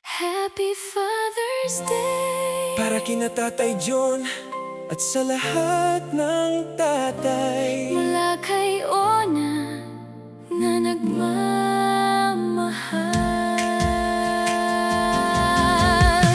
Happy Father's Day Para kina Tatay John at sa lahat ng tatay. mula kay Ona na nagmamahal.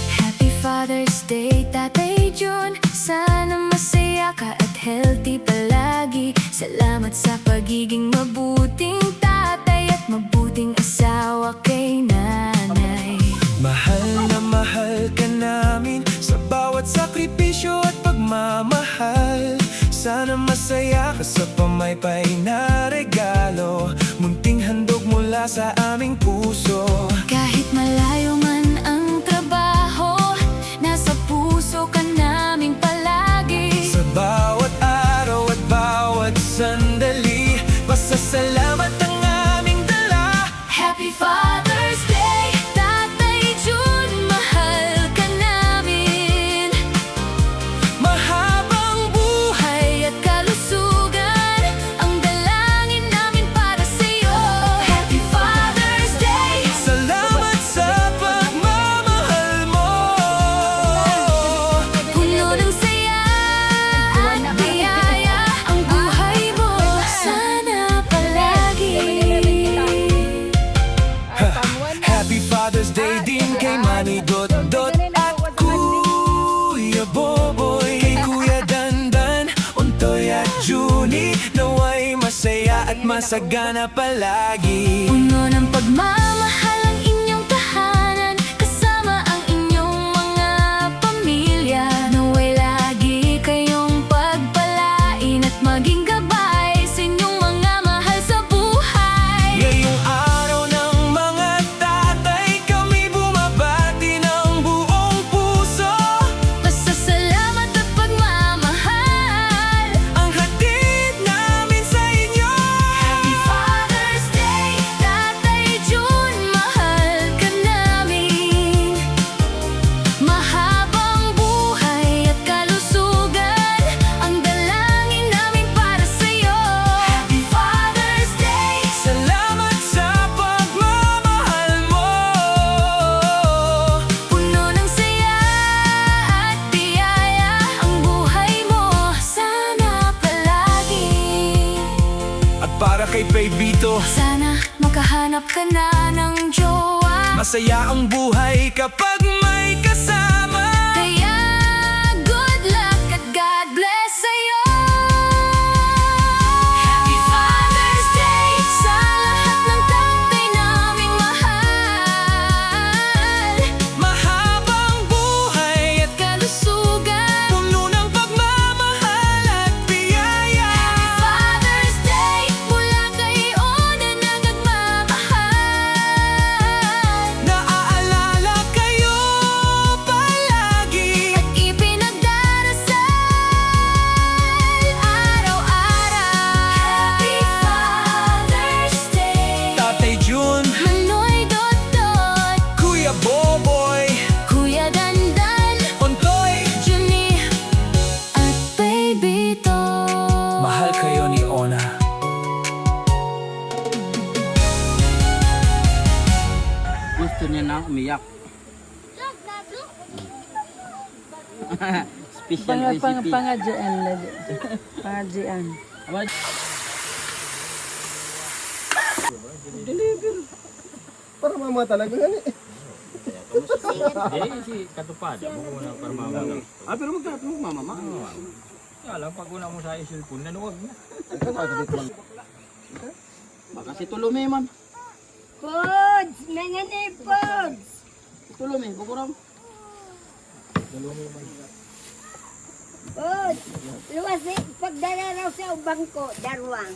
Happy Father's Day, Tatay John. Sana masaya ka at healthy palagi. Salamat sa pagiging mabuting tatay at mabuting asawa kay nanay. Mahal na mahal ka namin sa bawat sakripisyo at pagmamahal. Sana masaya ka sa pamaypay na regalo, munting handog mula sa aming puso. Kahit malayo man ang trabaho, nasa puso ka naming palagi. Sa bawat araw at bawat sandali, pasasalamat ang aming dala. Happy Father's Day, Tatay John, mahal ka namin. Mahabang Buhay at kalusugan, ang dalangin namin para sa'yo. Happy Father's Day, salamat sa pagmamahal mo. puno ng saya at biyaya ang buhay mo. Sana palagi. Happy Father's Day din kay Manny Dot at Kuya Boboy, kay Kuya Dandan, Untoy at Junie. Naway masaya at masagana palagi. Puno ng pagmamahal ang inyong tahanan, kasama ang inyong mga pamilya. Naway lagi kayong pagpalain at maging gabay sa inyong mga mahal sa buhay. Ngayong araw ng mga tatay, kami bumabati ng buong puso. Pasasalamat at pagmamahal Ang hatid namin sa inyo. Happy Father's Day, Tatay John, mahal ka namin. Mahabang buhay at kalusugan, ang dalangin namin para sa'yo. Happy Father's Day, Salamat sa pagmamahal mo. puno ng saya at biyaya ang buhay mo. Sana palagi. At para kay Babyto, Sana makahanap ka na ng jowa. masaya ang buhay kapag may kasama. Kaya good luck at God bless sa'yo. Happy Father's Day sa lahat ng tatay naming mahal. Mahabang buhay at Kalusugan, puno ng pagmamahal at biyaya. Happy Father's Day mula kay Ona na nagmamahal. Naaalala kayo palagi. At ipinagdarasal araw-araw. Happy Father's Day, Tatay Jun, Manoy Dot, Kuya Boboy, Kuya Dandan, Untoy. Junie at Babyto. Mahal kayo ni Ona. Gusto niya na umiyak. Special recipe. Pangajian lagi. Pangajian. Aba, Para mama talaga gani. Si katupad, mo na para mamagal. pero magtatulog mama. Alam, pag una mo sa cellphone, nanuwag na. Baka si Tulumi man. Pods! Nanganay pods! Tulumi, bukurang. Pods! Luwas pagdala raw sa ubang ko, darwang.